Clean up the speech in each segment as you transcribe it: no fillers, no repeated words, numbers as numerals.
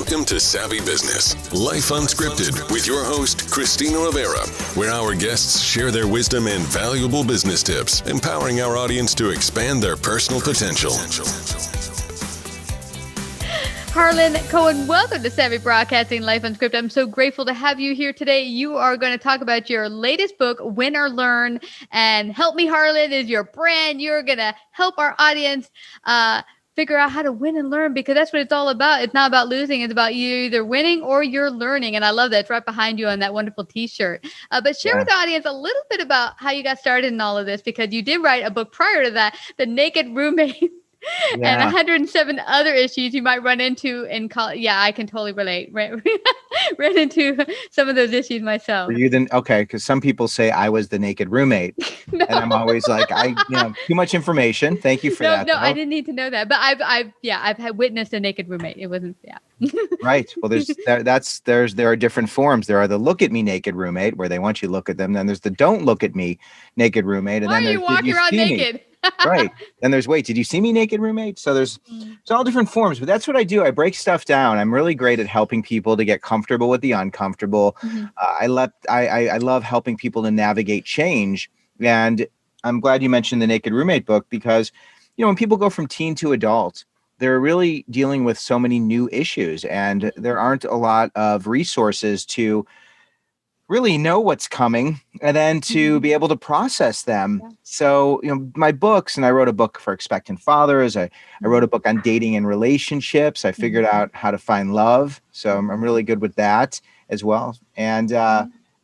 Welcome to Savvy Business, Life Unscripted, with your host, Christina Rivera, where our guests share their wisdom and valuable business tips, empowering our audience to expand their personal potential. Harlan Cohen, welcome to Savvy Broadcasting, Life Unscripted. I'm so grateful to have you here today. You are going to talk about your latest book, Win or Learn, and Help Me Harlan is your brand. You're going to help our audience figure out how to win and learn, because that's what it's all about. It's not about losing. It's about you either winning or you're learning. And I love that. It's right behind you on that wonderful t-shirt. But share with the audience a little bit about how you got started in all of this, because you did write a book prior to that, The Naked Roommate. And 107 other issues you might run into in college. Yeah, I can totally relate. Ran into some of those issues myself. Were you then? Okay, because some people say I was the naked roommate, no. And I'm always like, too much information. Thank you for that. No, I didn't need to know that, but I've had witnessed a naked roommate. It wasn't, Right. Well, there are different forms. There are the look at me naked roommate, where they want you to look at them. Then there's the don't look at me naked roommate, and why then are you walking around naked? Right. And there's, wait, did you see me naked roommate? So it's all different forms, but that's what I do. I break stuff down. I'm really great at helping people to get comfortable with the uncomfortable. Mm-hmm. I love helping people to navigate change. And I'm glad you mentioned the Naked Roommate book, because, when people go from teen to adult, they're really dealing with so many new issues, and there aren't a lot of resources to really know what's coming and then to be able to process them. Yeah. So, my books, and I wrote a book for expectant fathers. I wrote a book on dating and relationships. I figured out how to find love. So I'm really good with that as well. And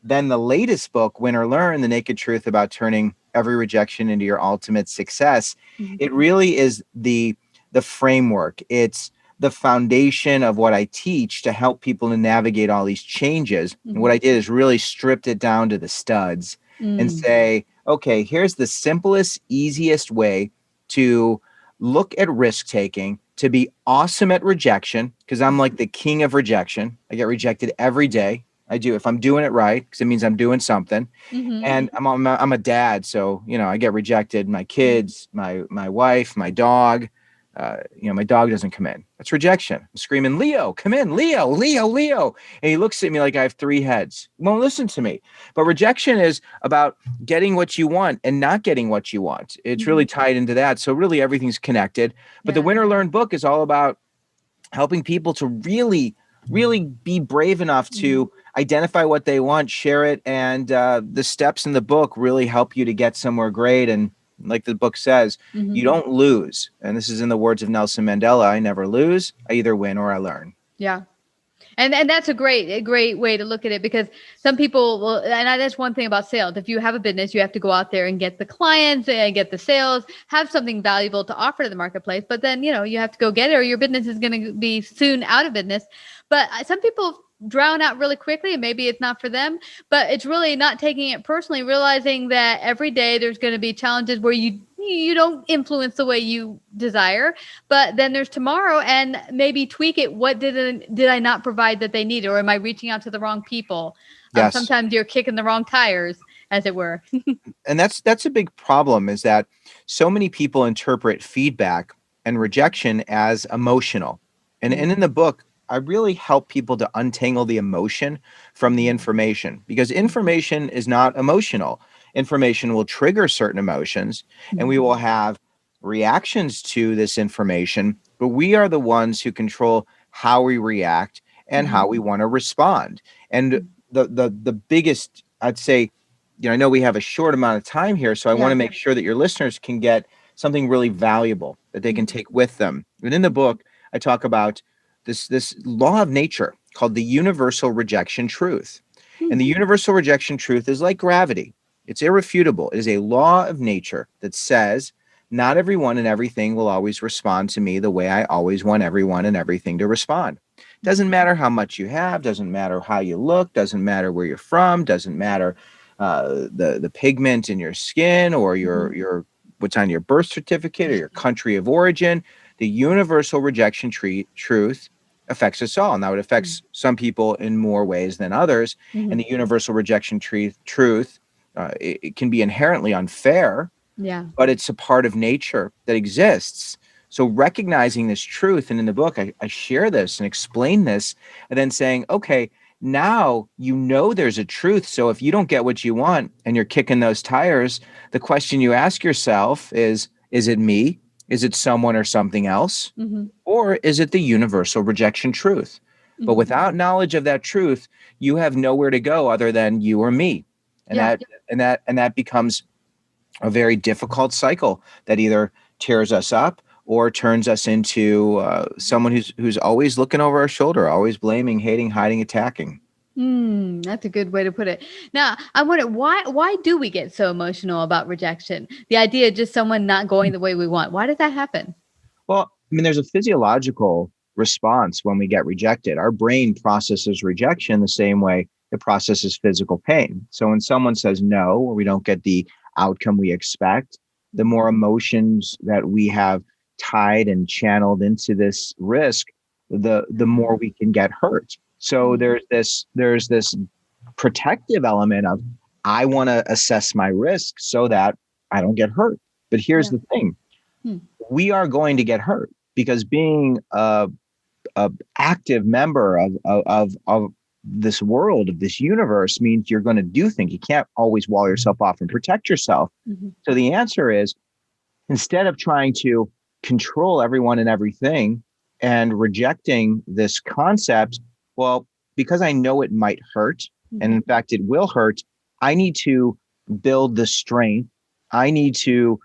then the latest book, Win or Learn, The Naked Truth About Turning Every Rejection into Your Ultimate Success. It really is the framework. It's the foundation of what I teach to help people to navigate all these changes. And what I did is really stripped it down to the studs and say, okay, here's the simplest, easiest way to look at risk taking, to be awesome at rejection, because I'm like the king of rejection. I get rejected every day. I do, if I'm doing it right, because it means I'm doing something. And I'm a dad, so I get rejected. My kids, my wife, my dog. My dog doesn't come in. That's rejection. I'm screaming, Leo, come in, Leo, Leo, Leo. And he looks at me like I have 3 heads. Won't listen to me. But rejection is about getting what you want and not getting what you want. It's really tied into that. So really everything's connected. But the Win or Learn book is all about helping people to really, really be brave enough to identify what they want, share it. And the steps in the book really help you to get somewhere great. And like the book says, you don't lose. And this is in the words of Nelson Mandela: I never lose. I either win or I learn. Yeah. And that's a great way to look at it, because some people will, and that's one thing about sales. If you have a business, you have to go out there and get the clients and get the sales, have something valuable to offer to the marketplace. But then, you have to go get it, or your business is going to be soon out of business. But some people drown out really quickly, and maybe it's not for them, but it's really not taking it personally, realizing that every day there's going to be challenges where you don't influence the way you desire, but then there's tomorrow, and maybe tweak it. What did I not provide that they needed, or am I reaching out to the wrong people? Yes. Sometimes you're kicking the wrong tires, as it were. And that's a big problem, is that so many people interpret feedback and rejection as emotional. And in the book, I really help people to untangle the emotion from the information, because information is not emotional. Information will trigger certain emotions, and we will have reactions to this information, but we are the ones who control how we react and how we want to respond. And the biggest, I'd say, I know we have a short amount of time here, so I want to make sure that your listeners can get something really valuable that they can take with them. And in the book, I talk about this law of nature called the universal rejection truth. And the universal rejection truth is like gravity. It's irrefutable. It is a law of nature that says not everyone and everything will always respond to me the way I always want everyone and everything to respond. Doesn't matter how much you have, doesn't matter how you look, doesn't matter where you're from, doesn't matter the pigment in your skin or your what's on your birth certificate or your country of origin. The universal rejection truth affects us all. Now, it affects some people in more ways than others. And the universal rejection truth, it can be inherently unfair, but it's a part of nature that exists. So recognizing this truth, and in the book, I share this and explain this, and then saying, okay, now you know there's a truth. So if you don't get what you want and you're kicking those tires, the question you ask yourself is it me? Is it someone or something else? Mm-hmm. Or is it the universal rejection truth? But Mm-hmm. without knowledge of that truth, you have nowhere to go other than you or me. And that becomes a very difficult cycle that either tears us up or turns us into someone who's always looking over our shoulder, always blaming, hating, hiding, attacking. That's a good way to put it. Now, I wonder why do we get so emotional about rejection? The idea of just someone not going the way we want. Why does that happen? Well, I mean, there's a physiological response when we get rejected. Our brain processes rejection the same way it processes physical pain. So when someone says no, or we don't get the outcome we expect, the more emotions that we have tied and channeled into this risk, the more we can get hurt. So there's this protective element of, I want to assess my risk so that I don't get hurt. But here's the thing. We are going to get hurt, because being a active member of this world, of this universe, means you're going to do things. You can't always wall yourself off and protect yourself. Mm-hmm. So the answer is, instead of trying to control everyone and everything and rejecting this concept, well, because I know it might hurt, mm-hmm. and in fact it will hurt, I need to build the strength. I need to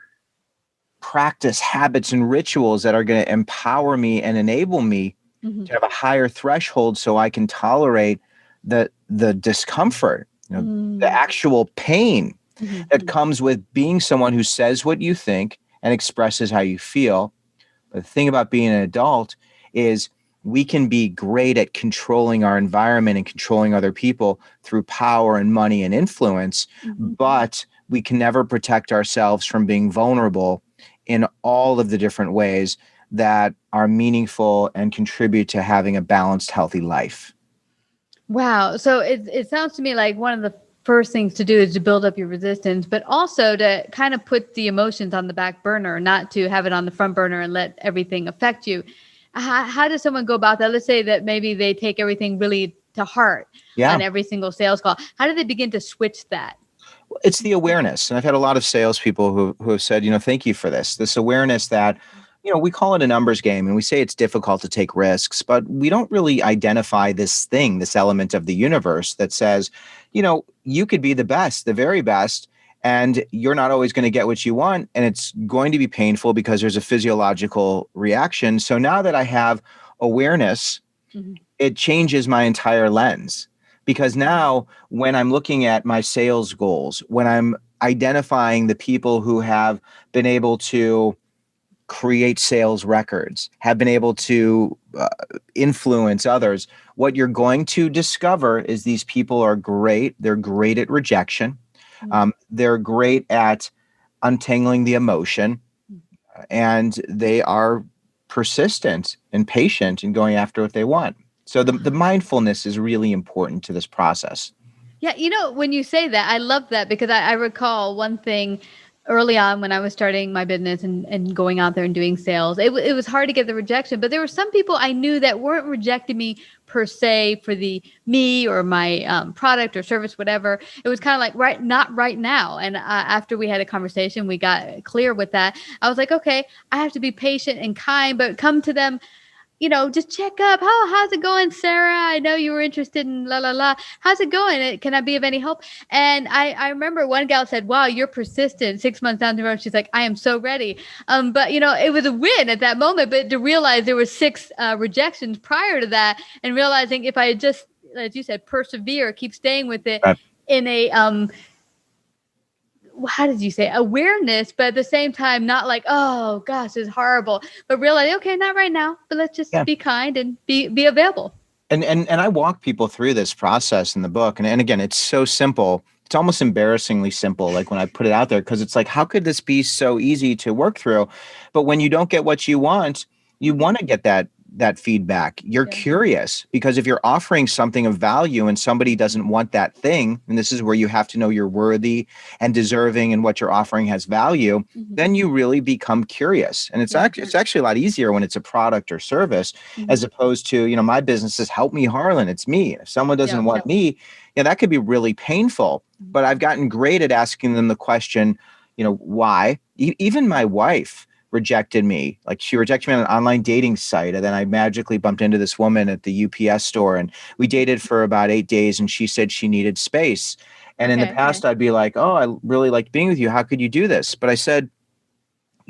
practice habits and rituals that are going to empower me and enable me mm-hmm. to have a higher threshold so I can tolerate the discomfort, the actual pain mm-hmm. that comes with being someone who says what you think and expresses how you feel. But the thing about being an adult is we can be great at controlling our environment and controlling other people through power and money and influence, mm-hmm. but we can never protect ourselves from being vulnerable in all of the different ways that are meaningful and contribute to having a balanced, healthy life. Wow. So it sounds to me like one of the first things to do is to build up your resistance, but also to kind of put the emotions on the back burner, not to have it on the front burner and let everything affect you. How does someone go about that? Let's say that maybe they take everything really to heart on every single sales call. How do they begin to switch that? It's the awareness. And I've had a lot of salespeople who have said, thank you for this awareness that, we call it a numbers game, and we say it's difficult to take risks, but we don't really identify this element of the universe that says, you could be the best, the very best, and you're not always going to get what you want. And it's going to be painful because there's a physiological reaction. So now that I have awareness, mm-hmm. it changes my entire lens. Because now when I'm looking at my sales goals, when I'm identifying the people who have been able to create sales records, have been able to influence others, what you're going to discover is these people are great. They're great at rejection. They're great at untangling the emotion, and they are persistent and patient in going after what they want. So the mindfulness is really important to this process. Yeah. When you say that, I love that, because I recall one thing early on when I was starting my business and going out there and doing sales. It was hard to get the rejection, but there were some people I knew that weren't rejecting me per se for me or my product or service, whatever. It was kind of like, not right now. And after we had a conversation, we got clear with that. I was like, okay, I have to be patient and kind, but come to them, just check up. How's it going, Sarah? I know you were interested in la, la, la. How's it going? Can I be of any help? And I remember one gal said, wow, you're persistent. 6 months down the road, she's like, I am so ready. But it was a win at that moment, but to realize there were 6 rejections prior to that, and realizing if I had just, as you said, persevere, keep staying with it in a, how did you say, awareness, but at the same time, not like, oh gosh, it's horrible, but realize, okay, not right now, but let's just be kind and be available. And I walk people through this process in the book. And again, it's so simple. It's almost embarrassingly simple. Like when I put it out there, because it's like, how could this be so easy to work through? But when you don't get what you want to get that that feedback. You're curious, because if you're offering something of value and somebody doesn't want that thing, and this is where you have to know you're worthy and deserving and what you're offering has value, then you really become curious. And it's actually a lot easier when it's a product or service, as opposed to, my business is Help Me Harlan. It's me. If someone doesn't want me, that could be really painful. But I've gotten great at asking them the question, why? Even my wife rejected me. Like, she rejected me on an online dating site. And then I magically bumped into this woman at the UPS store, and we dated for about 8 days, and she said she needed space. And in the past, I'd be like, oh, I really liked being with you. How could you do this? But I said,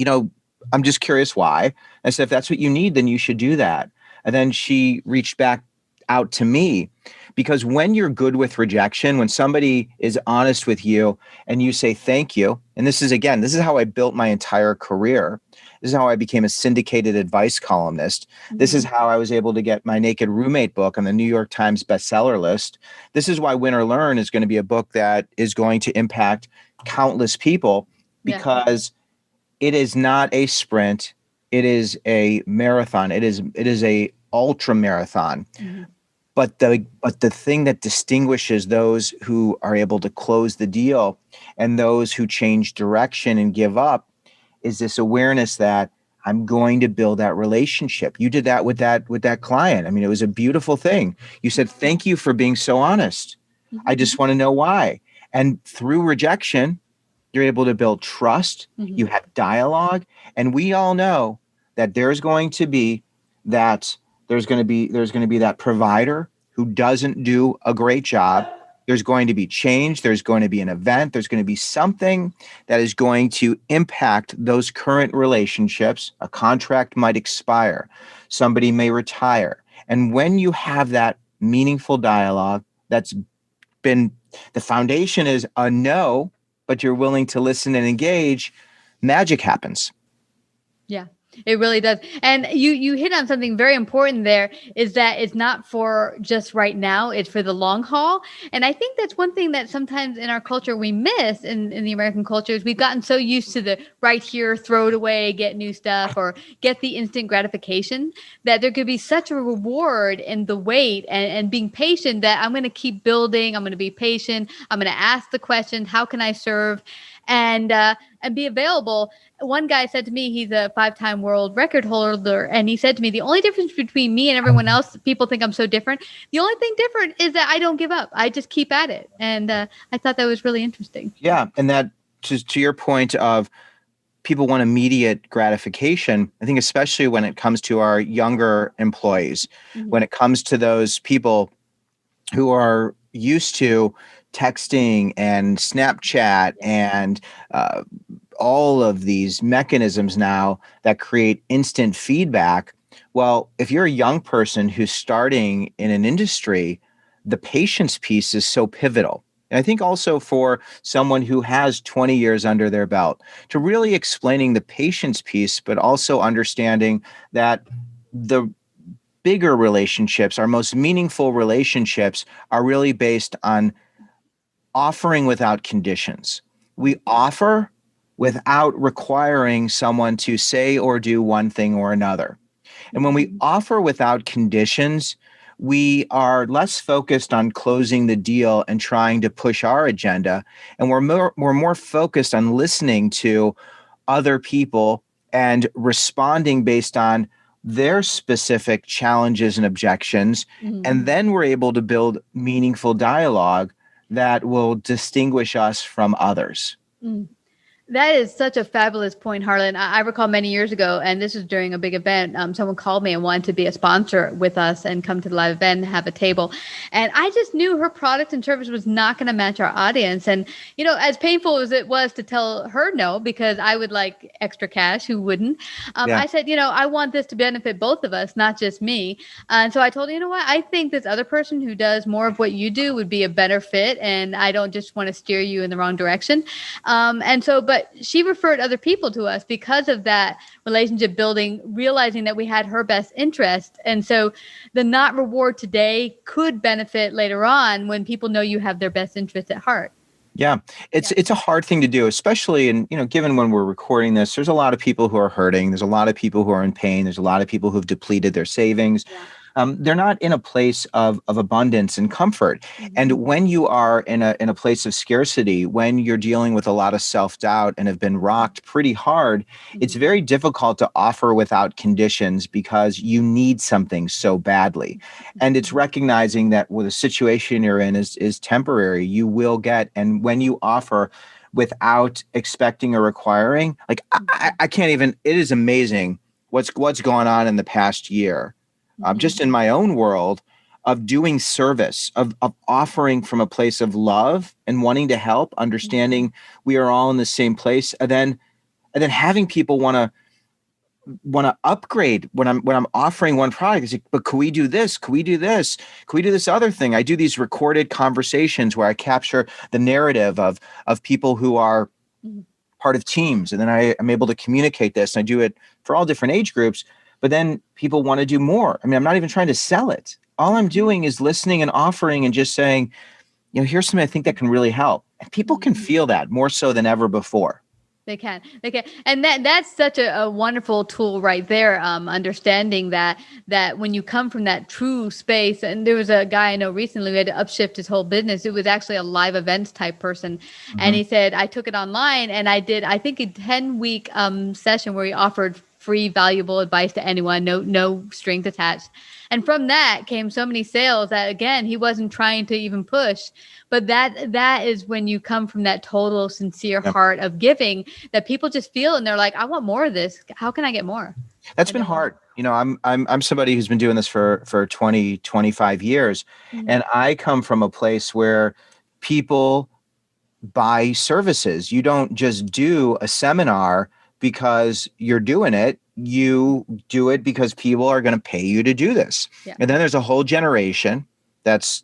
I'm just curious why. I said, if that's what you need, then you should do that. And then she reached back out to me, because when you're good with rejection, when somebody is honest with you and you say thank you, and this is how I built my entire career. This is how I became a syndicated advice columnist. This is how I was able to get my Naked Roommate book on the New York Times bestseller list. This is why Win or Learn is going to be a book that is going to impact countless people, because it is not a sprint. It is a marathon. It is a ultra marathon. But the thing that distinguishes those who are able to close the deal and those who change direction and give up is this awareness that I'm going to build that relationship. You did that with that client. I mean, it was a beautiful thing. You said, thank you for being so honest. I just want to know why. And through rejection, you're able to build trust. You have dialogue. And we all know that there's going to be that provider who doesn't do a great job. There's going to be change. There's going to be an event. There's going to be something that is going to impact those current relationships. A contract might expire. Somebody may retire. And when you have that meaningful dialogue, the foundation is a no, but you're willing to listen and engage, magic happens. Yeah. It really does. And you hit on something very important there, is that it's not for just right now, it's for the long haul. And I think that's one thing that sometimes in our culture we miss in the American culture, is we've gotten so used to the right here, throw it away, get new stuff, or get the instant gratification, that there could be such a reward in the wait and being patient, that I'm going to keep building. I'm going to be patient. I'm going to ask the questions. How can I serve? And be available. One guy said to me, he's a 5-time world record holder, and he said to me, the only difference between me and everyone else, people think I'm so different, the only thing different is that I don't give up. I just keep at it. And I thought that was really interesting. Yeah. And that, to your point of people want immediate gratification, I think especially when it comes to our younger employees, when it comes to those people who are used to texting and Snapchat and all of these mechanisms now that create instant feedback. Well, if you're a young person who's starting in an industry, the patience piece is so pivotal. And I think also for someone who has 20 years under their belt, to really explaining the patience piece, but also understanding that the bigger relationships, our most meaningful relationships, are really based on offering without conditions. We offer without requiring someone to say or do one thing or another. And when we offer without conditions, we are less focused on closing the deal and trying to push our agenda. And we're more focused on listening to other people and responding based on their specific challenges and objections. And then we're able to build meaningful dialogue that will distinguish us from others. That is such a fabulous point, Harlan. I recall many years ago, and this was during a big event, someone called me and wanted to be a sponsor with us and come to the live event and have a table. And I just knew her product and service was not going to match our audience. And, as painful as it was to tell her no, because I would like extra cash, who wouldn't? I said, I want this to benefit both of us, not just me. And so I told her, you know what? I think this other person who does more of what you do would be a better fit. And I don't just want to steer you in the wrong direction. But she referred other people to us because of that relationship building, realizing that we had her best interest. And so the not reward today could benefit later on when people know you have their best interest at heart. Yeah, it's a hard thing to do, especially in, given when we're recording this, there's a lot of people who are hurting. There's a lot of people who are in pain. There's a lot of people who've depleted their savings. Yeah. They're not in a place of abundance and comfort. And when you are in a place of scarcity, when you're dealing with a lot of self-doubt and have been rocked pretty hard, it's very difficult to offer without conditions because you need something so badly. And it's recognizing that with the situation you're in is temporary. You will get, and when you offer without expecting or requiring, like I can't even, it is amazing what's gone on in the past year. Just in my own world of doing service, of offering from a place of love and wanting to help, understanding we are all in the same place, and then having people want to upgrade when I'm offering one product. It's like, but could we do this? Could we do this? Could we do this other thing? I do these recorded conversations where I capture the narrative of people who are part of teams, and then I'm able to communicate this. And I do it for all different age groups. But then people want to do more. I mean, I'm not even trying to sell it. All I'm doing is listening and offering and just saying, here's something I think that can really help. And people can feel that more so than ever before. They can. And that's such a wonderful tool right there. Understanding that when you come from that true space, and there was a guy I know recently who had to upshift his whole business. It was actually a live events type person. And he said, I took it online and I did, I think a 10-week session where he offered free, valuable advice to anyone, no strings attached. And from that came so many sales that, again, he wasn't trying to even push. But that is when you come from that total sincere heart of giving, that people just feel, and they're like, I want more of this. How can I get more? That's been hard. I'm somebody who's been doing this for 20, 25 years. And I come from a place where people buy services. You don't just do a seminar because you're doing it. You do it because people are going to pay you to do this. Yeah. And then there's a whole generation that's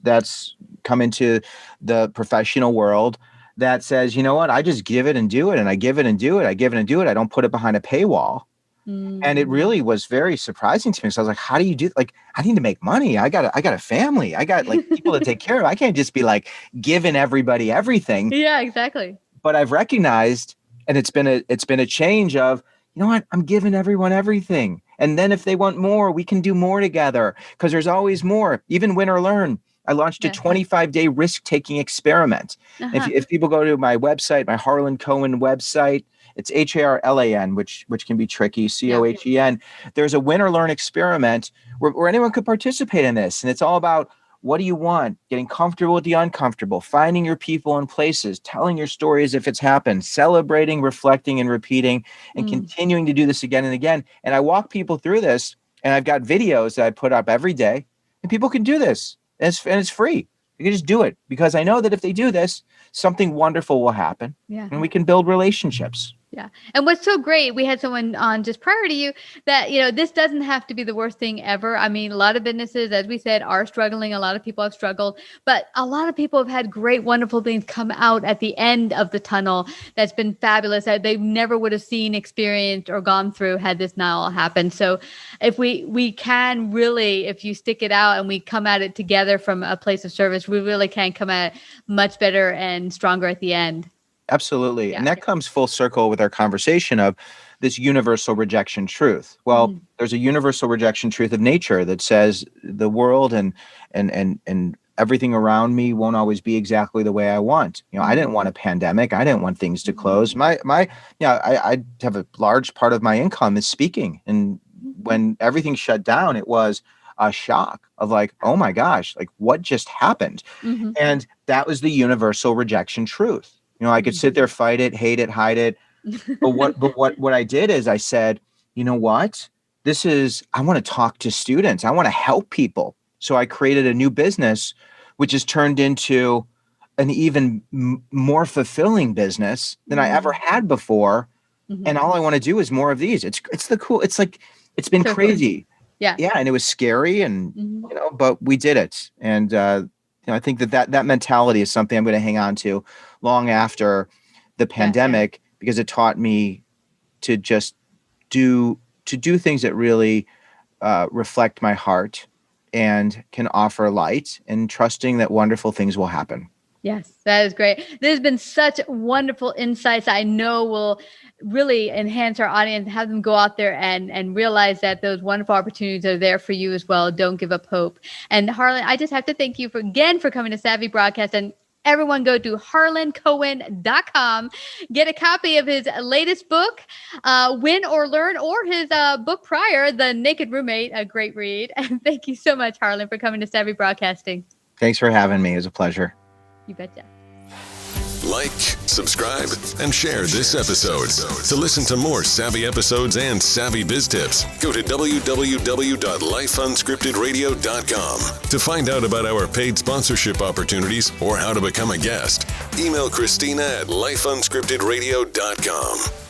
come into the professional world that says, you know what, I just give it and do it. And I give it and do it. I give it and do it. I don't put it behind a paywall. And it really was very surprising to me. So I was like, how do you do, like, I need to make money. I got a family. I got like people to take care of. I can't just be like giving everybody everything. Yeah, exactly. But I've recognized, and it's been a change of, you know what, I'm giving everyone everything. And then if they want more, we can do more together because there's always more. Even win or learn. I launched a 25-day risk-taking experiment. If people go to my website, my Harlan Cohen website, it's Harlan, which can be tricky, Cohen. There's a win or learn experiment where anyone could participate in this. And it's all about, what do you want? Getting comfortable with the uncomfortable, finding your people and places, telling your story as if it's happened, celebrating, reflecting, and repeating, and continuing to do this again and again. And I walk people through this, and I've got videos that I put up every day, and people can do this. And it's free. You can just do it because I know that if they do this, something wonderful will happen, and we can build relationships. Yeah. And what's so great, we had someone on just prior to you that, this doesn't have to be the worst thing ever. I mean, a lot of businesses, as we said, are struggling. A lot of people have struggled, but a lot of people have had great, wonderful things come out at the end of the tunnel. That's been fabulous, that they never would have seen, experienced, or gone through had this not all happened. So if we can really, if you stick it out and we come at it together from a place of service, we really can come at it much better and stronger at the end. Absolutely. Yeah. And that comes full circle with our conversation of this universal rejection truth. Well, there's a universal rejection truth of nature that says the world and everything around me won't always be exactly the way I want. I didn't want a pandemic. I didn't want things to close. I have a large part of my income is speaking. And when everything shut down, it was a shock of like, oh my gosh, like what just happened? And that was the universal rejection truth. I could sit there, fight it, hate it, hide it. But what I did is I said, you know what? I want to talk to students. I want to help people. So I created a new business, which has turned into an even more fulfilling business than I ever had before. And all I want to do is more of these. It's been so crazy. Cool. Yeah. And it was scary and, but we did it. And, I think that mentality is something I'm going to hang on to long after the pandemic, because it taught me to just do things that really reflect my heart and can offer light, and trusting that wonderful things will happen. Yes, that is great. There's been such wonderful insights I know will really enhance our audience, have them go out there and realize that those wonderful opportunities are there for you as well. Don't give up hope. And Harlan, I just have to thank you again for coming to Savvy Broadcast. And everyone go to harlancohen.com, get a copy of his latest book, Win or Learn, or his book prior, The Naked Roommate, a great read. And thank you so much, Harlan, for coming to Savvy Broadcasting. Thanks for having me. It was a pleasure. You betcha. Like, subscribe, and share this episode. To listen to more savvy episodes and savvy biz tips, go to www.lifeunscriptedradio.com. To find out about our paid sponsorship opportunities or how to become a guest, email Christina at lifeunscriptedradio.com.